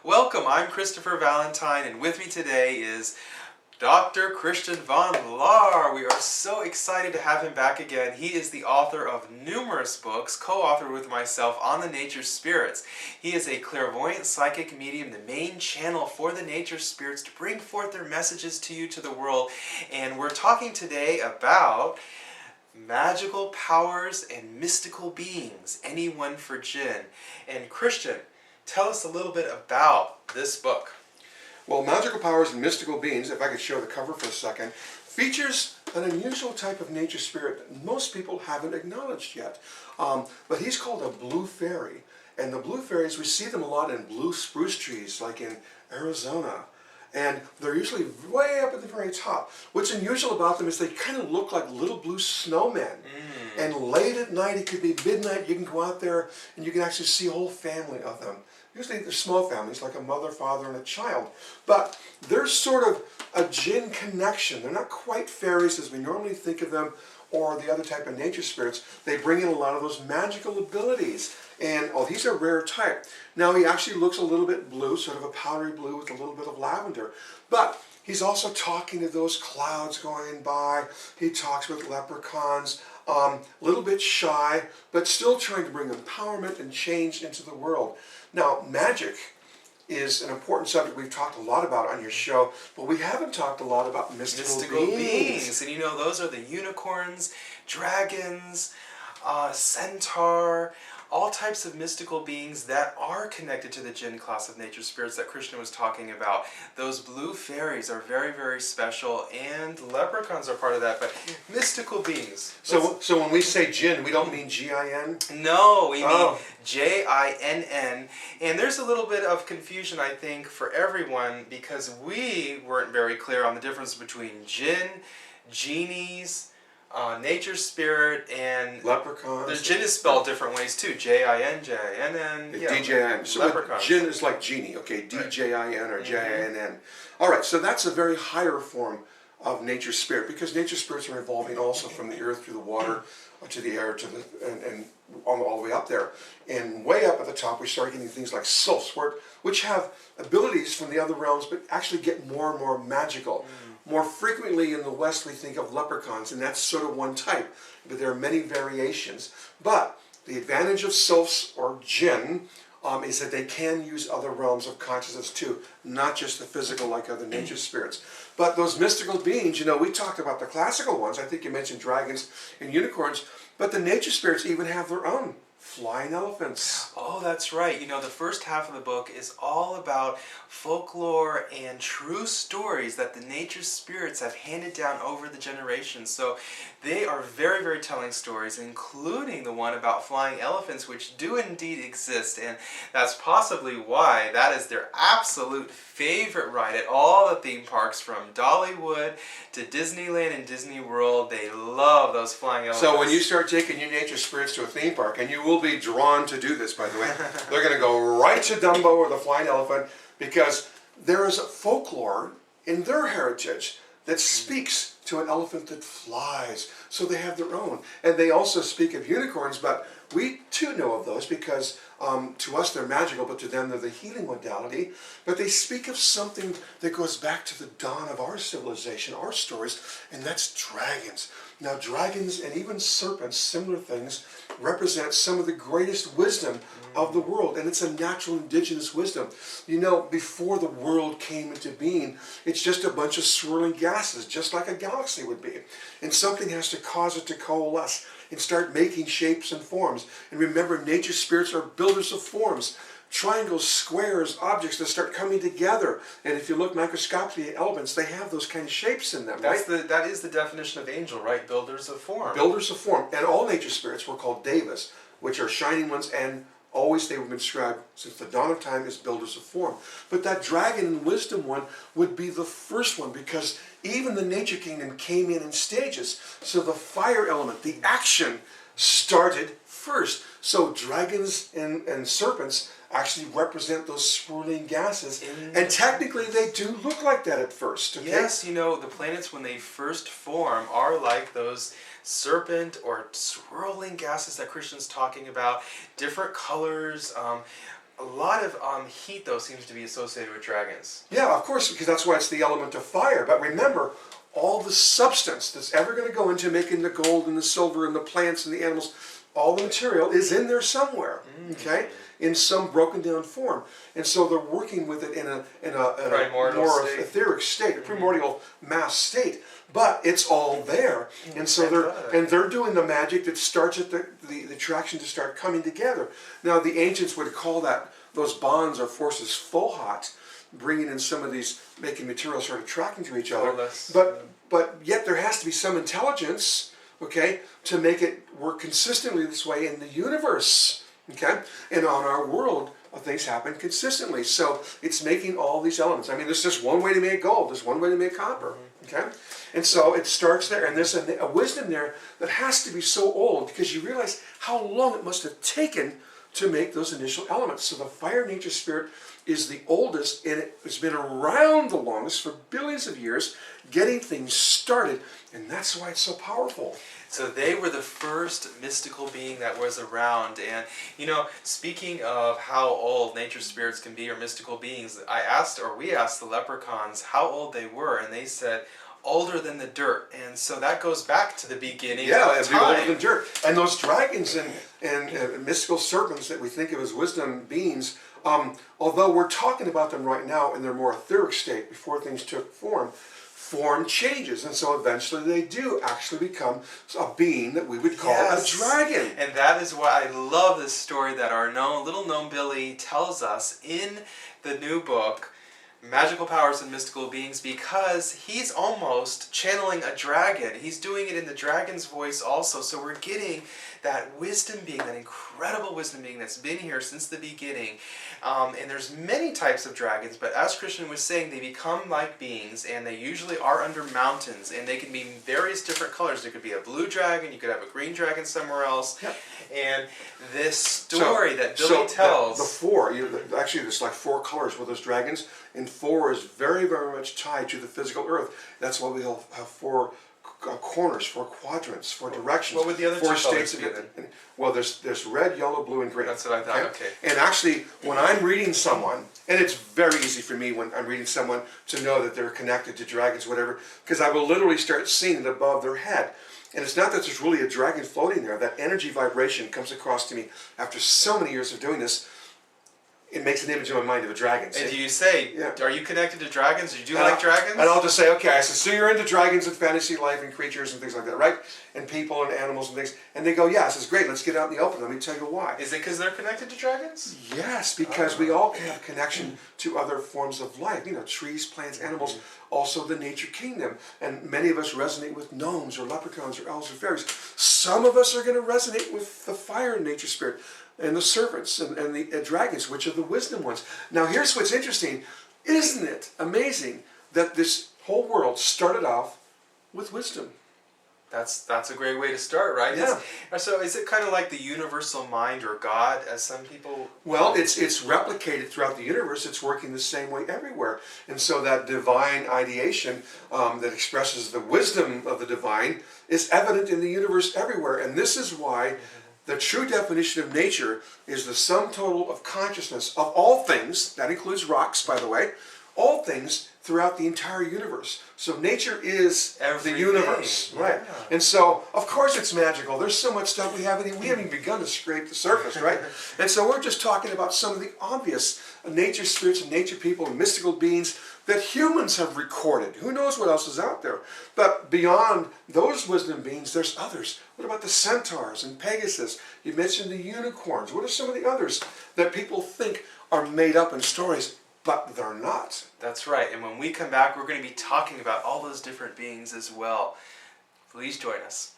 Welcome, I'm Christopher Valentine, and with me today is Dr. Christian von Lahr. We are so excited to have him back again. He is the author of numerous books, co-authored with myself on the nature spirits. He is a clairvoyant psychic medium, the main channel for the nature spirits to bring forth their messages to you, to the world. And we're talking today about magical powers and mystical beings, anyone for Jinn. And Christian, tell us a little bit about this book. Well, Magical Powers and Mystical Beings, if I could show the cover for a second, features an unusual type of nature spirit that most people haven't acknowledged yet. But he's called a Blue Faery. And the Blue Fairies, we see them a lot in blue spruce trees, like in Arizona. And they're usually way up at the very top. What's unusual about them is they kind of look like little blue snowmen. And late at night, it could be midnight, you can go out there and you can actually see a whole family of them. Usually they're small families, like a mother, father, and a child. But they're sort of a Jinn connection. They're not quite fairies as we normally think of them, or the other type of nature spirits. They bring in a lot of those magical abilities. And, oh, he's a rare type. Now, he actually looks a little bit blue, sort of a powdery blue with a little bit of lavender. But he's also talking to those clouds going by. He talks with leprechauns. A little bit shy, but still trying to bring empowerment and change into the world. Now, magic is an important subject we've talked a lot about on your show, but we haven't talked a lot about mystical beings. And you know, those are the unicorns, dragons, Centaur, all types of mystical beings that are connected to the Jinn class of nature spirits that Krishna was talking about. Those blue fairies are very, very special, and leprechauns are part of that, but mystical beings. So when we say Jinn, we don't mean G-I-N? No, we mean J-I-N-N. And there's a little bit of confusion, I think, for everyone, because we weren't very clear on the difference between Jinn, genies, nature spirit, and leprechauns. The Jinn is spelled different ways too. J-I-N, J-I-N-N. D-J-I-N. So Jinn is like genie, okay? D-J-I-N or J-I-N-N. All right, so that's a very higher form of nature spirit, because nature spirits are evolving also from the earth to the water, to the air, to the and all the way up there. And way up at the top, we start getting things like sylphs, which have abilities from the other realms, but actually get more and more magical. More frequently in the West, we think of leprechauns, and that's sort of one type, but there are many variations. But the advantage of sylphs or Jinn is that they can use other realms of consciousness too, not just the physical like other nature spirits. But those mystical beings, you know, we talked about the classical ones. I think you mentioned dragons and unicorns, but the nature spirits even have their own. Flying elephants. Oh, that's right. You know, the first half of the book is all about folklore and true stories that the nature spirits have handed down over the generations. So they are very, very telling stories, including the one about flying elephants, which do indeed exist. And that's possibly why that is their absolute favorite ride at all the theme parks, from Dollywood to Disneyland and Disney World. They love those flying elephants. So when you start taking your nature spirits to a theme park, and you will be drawn to do this, by the way, they're going to go right to Dumbo or the flying elephant, because there is a folklore in their heritage that speaks to an elephant that flies. So they have their own. And they also speak of unicorns, but we too know of those because to us they're magical, but to them they're the healing modality. But they speak of something that goes back to the dawn of our civilization, our stories, and that's dragons. Now dragons and even serpents, similar things, represent some of the greatest wisdom of the world, and it's a natural indigenous wisdom. You know, before the world came into being, it's just a bunch of swirling gases, just like a galaxy would be. And something has to cause it to coalesce and start making shapes and forms. And remember, nature spirits are builders of forms. Triangles, squares, objects that start coming together. And if you look microscopically at elements, they have those kind of shapes in them, right? That is the definition of angel, right? Builders of form. Builders of form. And all nature spirits were called devas, which are shining ones, and always they have been described since the dawn of time as builders of form. But that dragon and wisdom one would be the first one, because even the nature kingdom came in stages. So the fire element, the action, started first. So dragons and serpents actually represent those swirling gases. And technically they do look like that at first. Okay? Yes, you know, the planets when they first form are like those serpent or swirling gases that Christian's talking about. Different colors. a lot of heat, though, seems to be associated with dragons. Yeah, of course, because that's why it's the element of fire. But remember, all the substance that's ever going to go into making the gold and the silver and the plants and the animals, all the material is in there somewhere, okay, in some broken down form. And so they're working with it in a more state. etheric state, a primordial mass state. But it's all there, and so they're doing the magic that starts at the attraction to start coming together. Now the ancients would call those bonds or forces fohat, bringing in some of these, making materials start attracting to each other. But yet there has to be some intelligence, okay, to make it work consistently this way in the universe, okay, and on our world. Things happen consistently, so it's making all these elements. I mean, there's just one way to make gold. There's one way to make copper. Okay, and so it starts there, and there's a wisdom there that has to be so old because you realize how long it must have taken to make those initial elements. So the fire nature spirit is the oldest, and it has been around the longest for billions of years, getting things started, and that's why it's so powerful. So they were the first mystical being that was around. And, you know, speaking of how old nature spirits can be or mystical beings, we asked the leprechauns how old they were, and they said older than the dirt. And so that goes back to the beginning of time. Yeah, older than dirt. And those dragons and mystical serpents that we think of as wisdom beings, although we're talking about them right now in their more etheric state before things took form changes, and so eventually they do actually become a being that we would call a dragon. And that is why I love this story that our little gnome Billy tells us in the new book, Magical Powers and Mystical Beings, because he's almost channeling a dragon. He's doing it in the dragon's voice also, so we're getting that wisdom being, that incredible wisdom being that's been here since the beginning. And there's many types of dragons, but as Christian was saying, they become like beings, and they usually are under mountains, and they can be various different colors. There could be a blue dragon, you could have a green dragon somewhere else. Yep. And this story that Billy tells... The four, actually there's like four colors with those dragons, and four is very, very much tied to the physical earth. That's why we have four corners, four quadrants, four directions. What would the other four two states colors be then? Well, there's red, yellow, blue, and green. That's what I thought, okay. And actually, when I'm reading someone, and it's very easy for me when I'm reading someone to know that they're connected to dragons, whatever, because I will literally start seeing it above their head. And it's not that there's really a dragon floating there. That energy vibration comes across to me after so many years of doing this. It makes an image in my mind of a dragon. And do you say, are you connected to dragons? Do you like dragons? And I'll just say, okay, I said, so you're into dragons and fantasy life and creatures and things like that, right? And people and animals and things. And they go, yeah, this is great, let's get out in the open. Let me tell you why. Is it because they're connected to dragons? Yes, because we all have connection to other forms of life. You know, trees, plants, animals, also the nature kingdom. And many of us resonate with gnomes or leprechauns or elves or fairies. Some of us are going to resonate with the fire nature spirit, and the serpents and the dragons, which are the wisdom ones. Now here's what's interesting. Isn't it amazing that this whole world started off with wisdom? That's a great way to start, right? Yeah. So is it kind of like the universal mind or God, as some people... Well, it's replicated throughout the universe. It's working the same way everywhere. And so that divine ideation that expresses the wisdom of the divine is evident in the universe everywhere. And this is why the true definition of nature is the sum total of consciousness of all things, that includes rocks, by the way, all things throughout the entire universe. So nature is the universe, right? And so, of course it's magical. There's so much stuff we haven't even begun to scrape the surface, right? And so we're just talking about some of the obvious nature spirits and nature people and mystical beings that humans have recorded. Who knows what else is out there? But beyond those wisdom beings, there's others. What about the centaurs and Pegasus? You mentioned the unicorns. What are some of the others that people think are made up in stories, but they're not? That's right. And when we come back, we're going to be talking about all those different beings as well. Please join us.